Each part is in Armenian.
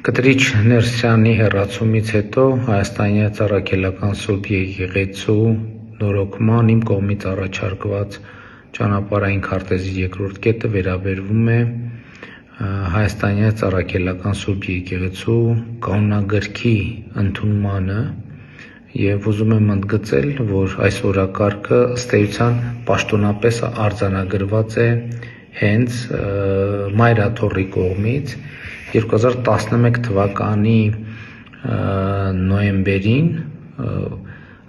Կտրիչ Ներսյանի հեռացումից հետո Հայաստանյան Առաքելական Սուրբ Եկեղեցու նորոգման իմ կողմից առաջարկված ճանապարհային քարտեզի երկրորդ կետը վերաբերվում է Հայաստանյան Առաքելական Սուրբ Եկեղեցու կանոնագրքի ընդունմանը եւ ուզում եմ ընդգծել, որ այս օրակարգը ըստ էության պաշտոնապես արձանագրված է հենց Մայրաթոռի կողմից 2011 թվականի նոյեմբերին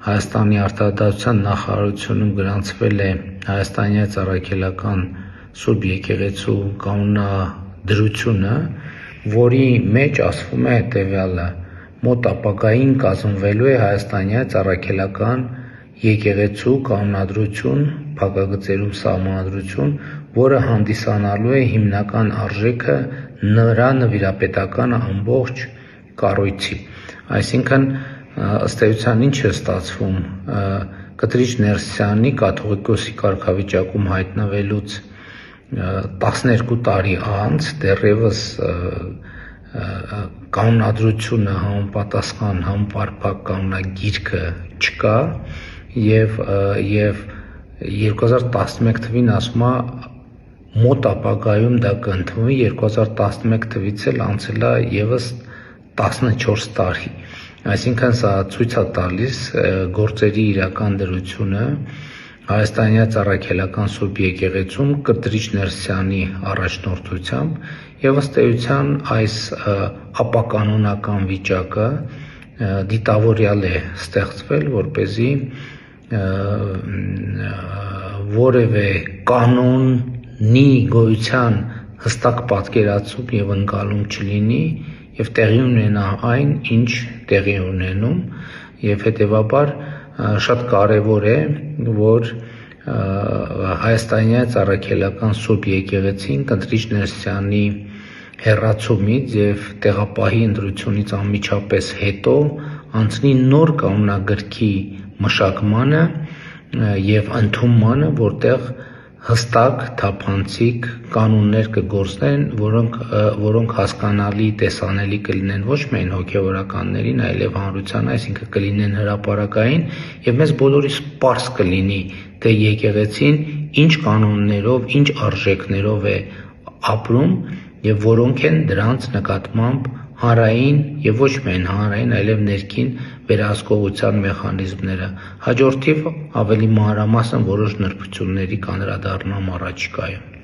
Հայաստանի արտադրության նախարարությունում գրանցվել է Հայաստանյան Առաքելական Սուրբ Եկեղեցու կանոնադրությունը, որի մեջ ասվում է հետևյալը. մոտ ապագային կազմվելու է Հայաստանյան Առաքելական Եկեղեցու կանոնադրություն, փակագծերում սահմանադրություն, որը հանդիսանալու է հիմնական արժեքը նրա նվիրապետական ամբողջ կառույցի։ Այսինքն ըստ էության ինչ է ստացվում, Կտրիչ Ներսյանի կաթողիկոսի կարգավիճակում հայտնվելուց 12 տարի անց դեռևս կանոնադրությունը համապատասխան համապարփակ կանոնագիրքը չկա եւ 2011 թվին ասում է մոտ ապագայում դա կընդունվի, 2011 թվից էլ անցել է եւս 14 տարի։ Այսինքն սա ցույց է տալիս գործերի իրական դրությունը Հայաստանյան Առաքելական Սուրբ Եկեղեցում Կտրիչ Ներսյանի առաջնորդությամբ եւ ըստ էության այս ապականոնական վիճակը դիտավորյալ է ստեղծվել, որպեսզի որևէ կանոնի գոյության հստակ պատկերացում եւ ընկալում չլինի եւ տեղի ունենա այն, ինչ տեղի ունենում եւ հետեւաբար շատ կարեւոր է, որ Հայաստանյան Առաքելական Սուրբ Եկեղեցին Կտրիչ Ներսյանի հեռացումից եւ տեղապահի ընտրությունից անմիջապես հետո անցնի նոր կանոնագրքի մշակմանը եւ ընդունմանը, որտեղ հստակ, թափանցիկ կանոններ կգործեն, որոնք հասկանալի, տեսանելի կլինեն ոչ միայն հոգեվորականներին, այլև հանրությանը, այսինքն կլինեն հրապարակային եւ մեզ բոլորիս պարզ կլինի, թե եկեղեցին ինչ կանոններով, ինչ արժեքներով է ապրում եւ որոնք են դրանց նկատմամբ հանրային եւ ոչ միայն հանրային, այլև ներքին վերահսկողության մեխանիզմները։ Հաջորդիվ ավելի մանրամասն որոշ նրբությունների կանդրադառնամ առաջիկայում։